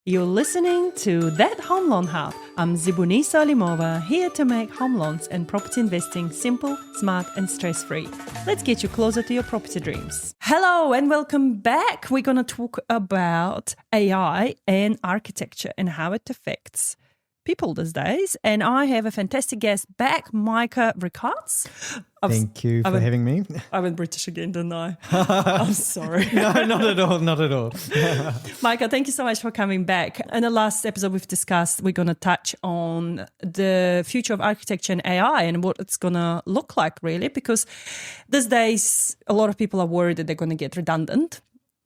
You're listening to That Home Loan Hub. I'm Zibuni Solimova, here to make home loans and property investing simple, smart, and stress-free. Let's get you closer to your property dreams. Hello and welcome back. We're going to talk about AI and architecture and how it affects people these days. And I have a fantastic guest back, Micah Ricards. Thank you for having me. I went British again, didn't I? I'm sorry. No, not at all, not at all. Micah, thank you so much for coming back. In the last episode we've discussed, we're going to touch on the future of architecture and AI and what it's going to look like, really, because these days a lot of people are worried that they're going to get redundant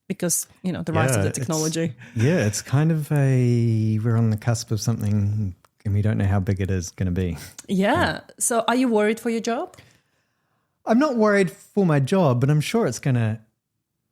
because, you know, the rise of the technology. It's kind of we're on the cusp of something and we don't know how big it is going to be. Yeah. So are you worried for your job? I'm not worried for my job, but I'm sure it's going to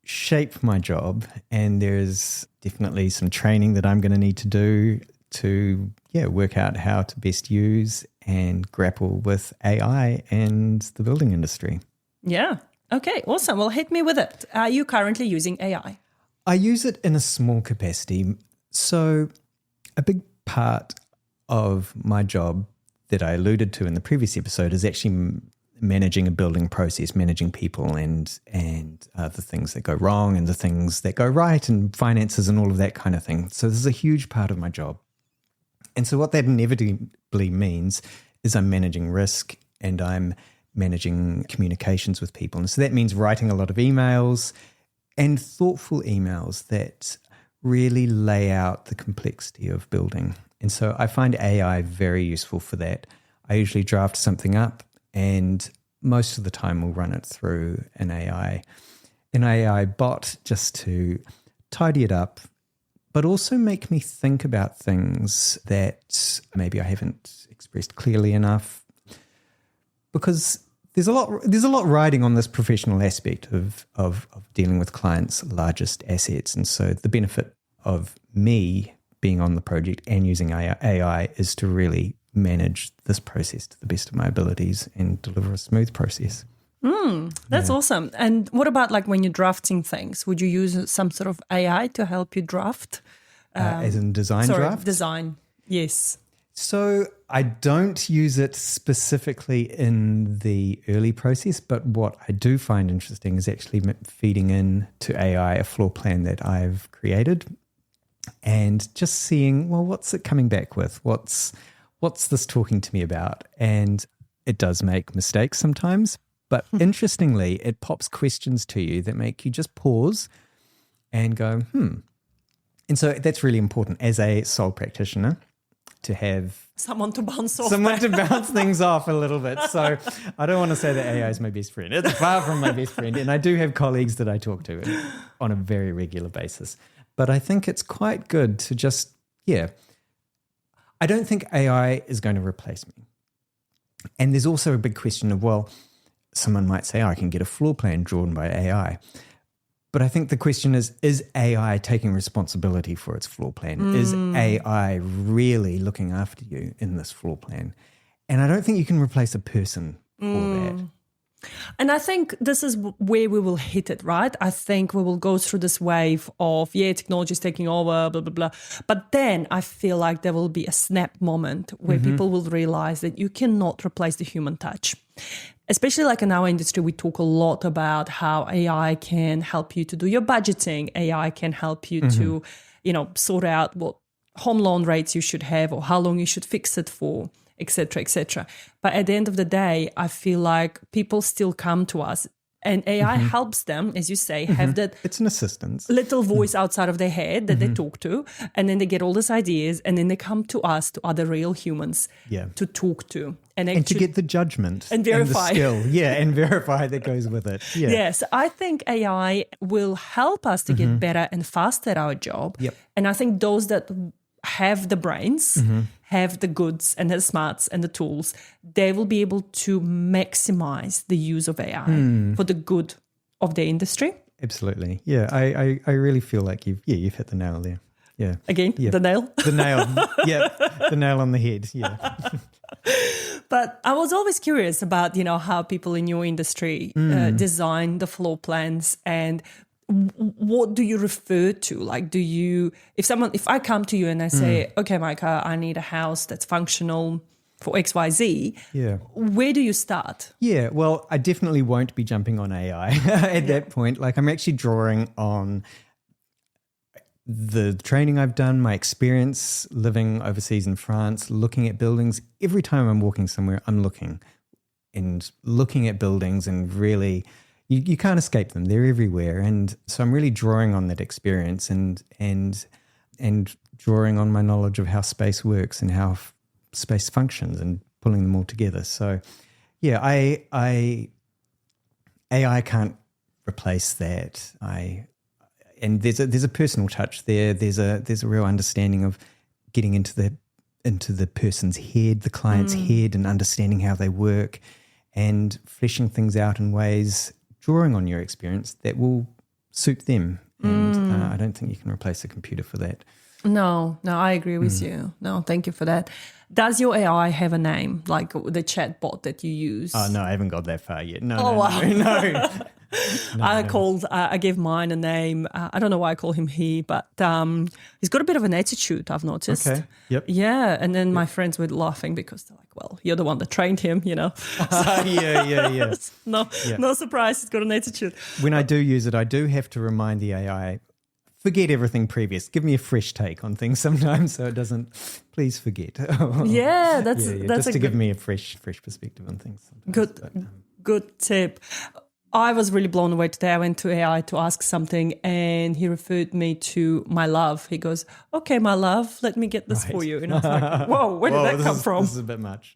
shape my job. And there's definitely some training that I'm going to need to do to work out how to best use and grapple with AI and the building industry. Yeah. Okay, awesome. Well, hit me with it. Are you currently using AI? I use it in a small capacity. So a big part of my job that I alluded to in the previous episode is actually managing a building process, managing people and the things that go wrong and the things that go right and finances and all of that kind of thing. So this is a huge part of my job. And so what that inevitably means is I'm managing risk and I'm managing communications with people. And so that means writing a lot of emails and thoughtful emails that really lay out the complexity of building. And so I find AI very useful for that. I usually draft something up and most of the time we'll run it through an AI bot just to tidy it up, but also make me think about things that maybe I haven't expressed clearly enough. Because there's a lot riding on this professional aspect of dealing with clients' largest assets. And so the benefit of me being on the project and using AI is to really manage this process to the best of my abilities and deliver a smooth process. That's awesome. And what about like when you're drafting things? Would you use some sort of AI to help you draft? As in draft? Design, yes. So I don't use it specifically in the early process, but what I do find interesting is actually feeding in to AI a floor plan that I've created and just seeing, well, what's it coming back with? What's this talking to me about? And it does make mistakes sometimes, but interestingly, it pops questions to you that make you just pause and go, And so that's really important as a sole practitioner to have someone to bounce off. Someone to bounce things off a little bit. So I don't want to say that AI is my best friend. It's far from my best friend. And I do have colleagues that I talk to on a very regular basis. But I think it's quite good to just, I don't think AI is going to replace me. And there's also a big question of, well, someone might say, I can get a floor plan drawn by AI. But I think the question is AI taking responsibility for its floor plan? Is AI really looking after you in this floor plan? And I don't think you can replace a person for that. And I think this is where we will hit it, right? I think we will go through this wave of, technology is taking over, blah, blah, blah. But then I feel like there will be a snap moment where people will realize that you cannot replace the human touch. Especially like in our industry, we talk a lot about how AI can help you to do your budgeting. AI can help you to, sort out what home loan rates you should have or how long you should fix it for, et cetera, et cetera. But at the end of the day, I feel like people still come to us and AI helps them, as you say, have that it's an assistance, little voice outside of their head that they talk to. And then they get all these ideas and then they come to us, to other real humans to talk to. And to get the judgment and verify. And the skill. And verify that goes with it. Yes, I think AI will help us to get better and faster at our job. Yep. And I think those that have the brains, have the goods and the smarts and the tools, they will be able to maximize the use of AI for the good of the industry. Absolutely. Yeah, I really feel like you've hit the nail there. Yeah. Again, the nail? The nail. The nail on the head. Yeah. But I was always curious about, how people in your industry design the floor plans and what do you refer to? Like, if I come to you and I say, okay, Micah, I need a house that's functional for XYZ, where do you start? Yeah, well, I definitely won't be jumping on AI at that point. Like, I'm actually drawing on the training I've done, my experience living overseas in France, looking at buildings. Every time I'm walking somewhere, I'm looking at buildings, and really, you can't escape them. They're everywhere. And so I'm really drawing on that experience and drawing on my knowledge of how space works and how space functions and pulling them all together. So, yeah, AI can't replace that. And there's a personal touch there. There's a real understanding of getting into the person's head, the client's head, and understanding how they work, and fleshing things out in ways, drawing on your experience that will suit them. And I don't think you can replace a computer for that. No, I agree with you. No, thank you for that. Does your AI have a name, like the chat bot that you use? Oh, no, I haven't got that far yet. No, wow. no. I gave mine a name. I don't know why I call him he, but he's got a bit of an attitude, I've noticed. Okay, yep. Yeah, and then my friends were laughing because they're like, well, you're the one that trained him, you know. Yeah. No surprise, he's got an attitude. When I do use it, I do have to remind the AI, forget everything previous. Give me a fresh take on things sometimes, so it doesn't. Please forget. That's just to give me a fresh perspective on things. Good tip. I was really blown away today. I went to AI to ask something, and he referred me to my love. He goes, "Okay, my love, let me get this for you." And I was like, "Whoa, where did that come from?" This is a bit much.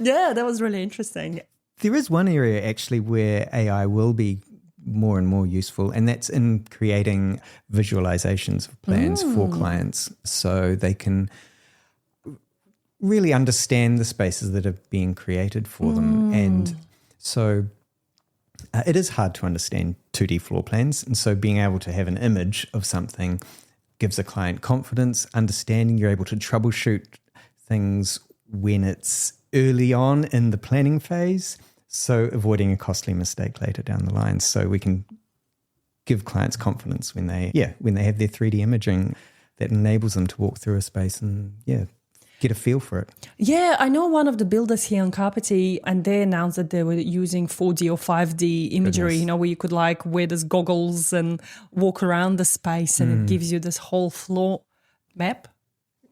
Yeah, that was really interesting. There is one area actually where AI will be more and more useful, and that's in creating visualizations of plans for clients, so they can really understand the spaces that are being created for them. And so it is hard to understand 2D floor plans, and so being able to have an image of something gives a client confidence, understanding. You're able to troubleshoot things when it's early on in the planning phase, so avoiding a costly mistake later down the line. So we can give clients confidence when they have their 3D imaging that enables them to walk through a space and get a feel for it. Yeah, I know one of the builders here on Kapiti, and they announced that they were using 4D or 5D imagery, where you could like wear these goggles and walk around the space, and it gives you this whole floor map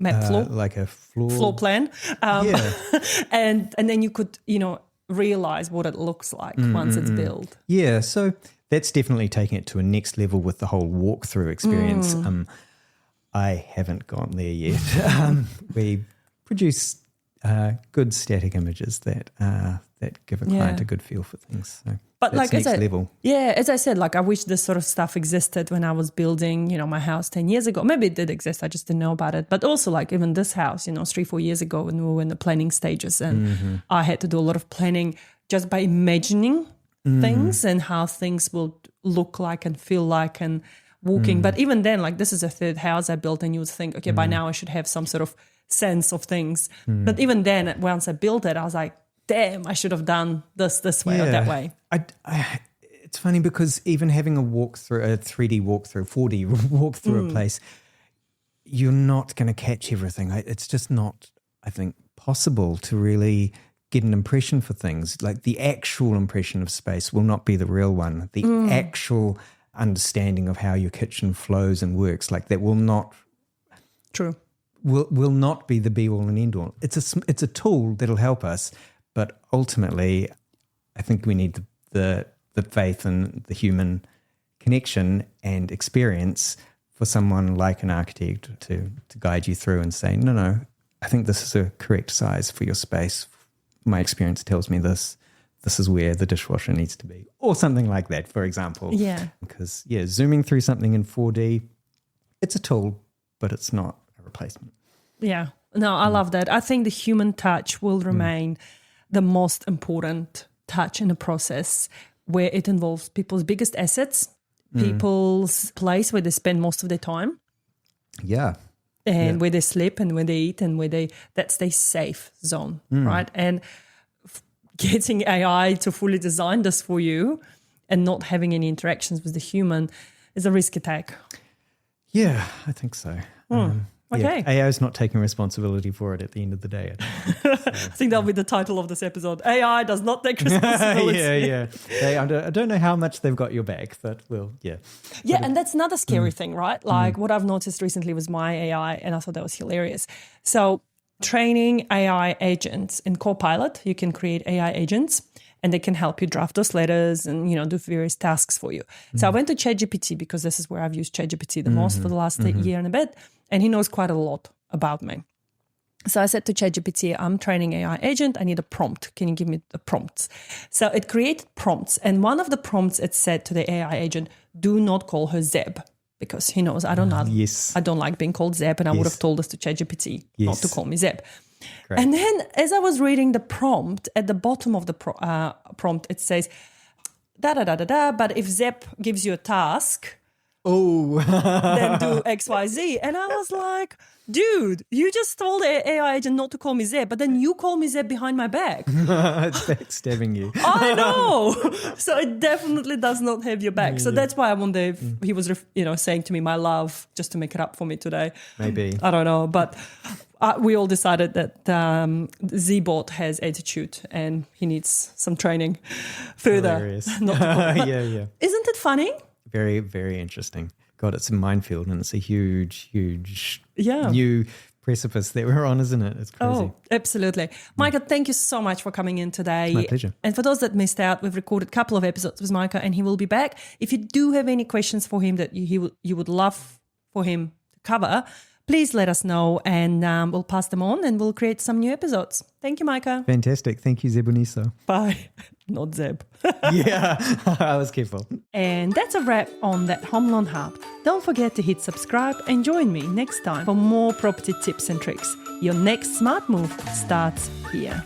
floor. Like a floor plan. And then you could, realize what it looks like once it's built. Yeah, so that's definitely taking it to a next level with the whole walkthrough experience. I haven't gone there yet. We produce good static images that give a client a good feel for things. So but that's like next level. Yeah, as I said, like I wish this sort of stuff existed when I was building, my house 10 years ago. Maybe it did exist, I just didn't know about it. But also like even this house, 3-4 years ago when we were in the planning stages, and I had to do a lot of planning just by imagining things and how things will look like and feel like and walking. But even then, like this is a third house I built, and you would think, okay, by now I should have some sort of sense of things. But even then, once I built it, I was like, damn, I should have done this way or that way. It's funny because even having a 3D walkthrough, 4D walkthrough a place, you're not going to catch everything. It's just not, I think, possible to really get an impression for things. Like the actual impression of space will not be the real one. The actual understanding of how your kitchen flows and works, like that will not will not be the be all and end all. It's a tool that'll help us, but ultimately I think we need the faith and the human connection and experience for someone like an architect to guide you through and say, no, I think this is a correct size for your space. My experience tells me this is where the dishwasher needs to be, or something like that, for example. Yeah. Because, zooming through something in 4D, it's a tool, but it's not a replacement. Yeah. No, I love that. I think the human touch will remain the most important touch in a process where it involves people's biggest assets, people's place where they spend most of their time. Yeah. And where they sleep and where they eat and that's their safe zone, right? And getting AI to fully design this for you and not having any interactions with the human is a risky take. Yeah, I think so. Okay. AI is not taking responsibility for it at the end of the day. I think that'll be the title of this episode. AI does not take responsibility. I don't know how much they've got your back, but Yeah, and that's another scary thing, right? Like what I've noticed recently was my AI, and I thought that was hilarious. So training AI agents in Copilot, you can create AI agents and they can help you draft those letters and, do various tasks for you. So I went to ChatGPT because this is where I've used ChatGPT the most for the last year and a bit. And he knows quite a lot about me. So I said to ChatGPT, I'm training AI agent. I need a prompt. Can you give me the prompts? So it created prompts. And one of the prompts, it said to the AI agent, do not call her Zeb. Because he knows I don't like being called Zeb. And I would have told this to ChatGPT not to call me Zeb. Great. And then as I was reading the prompt, at the bottom of the prompt, it says, da-da-da-da-da, but if Zeb gives you a task, then do X, Y, Z. And I was like, dude, you just told the AI agent not to call me Zeb, but then you call me Zeb behind my back. It's backstabbing you. I know. So it definitely does not have your back. So that's why I wonder if he was, saying to me, my love, just to make it up for me today. Maybe. I don't know. But we all decided that Z-Bot has attitude and he needs some training further. Hilarious. Not to call. Yeah. Isn't it funny? Very, very interesting. God, it's a minefield and it's a huge Yeah. new precipice that we're on, isn't it? It's crazy. Oh, absolutely. Micah, thank you so much for coming in today. My pleasure. And for those that missed out, we've recorded a couple of episodes with Micah and he will be back. If you do have any questions for him that you would love for him to cover, please let us know and we'll pass them on and we'll create some new episodes. Thank you, Micah. Fantastic. Thank you, Zebuniso. Bye. Not Zeb. Yeah, I was careful. And that's a wrap on That Home Loan Hub. Don't forget to hit subscribe and join me next time for more property tips and tricks. Your next smart move starts here.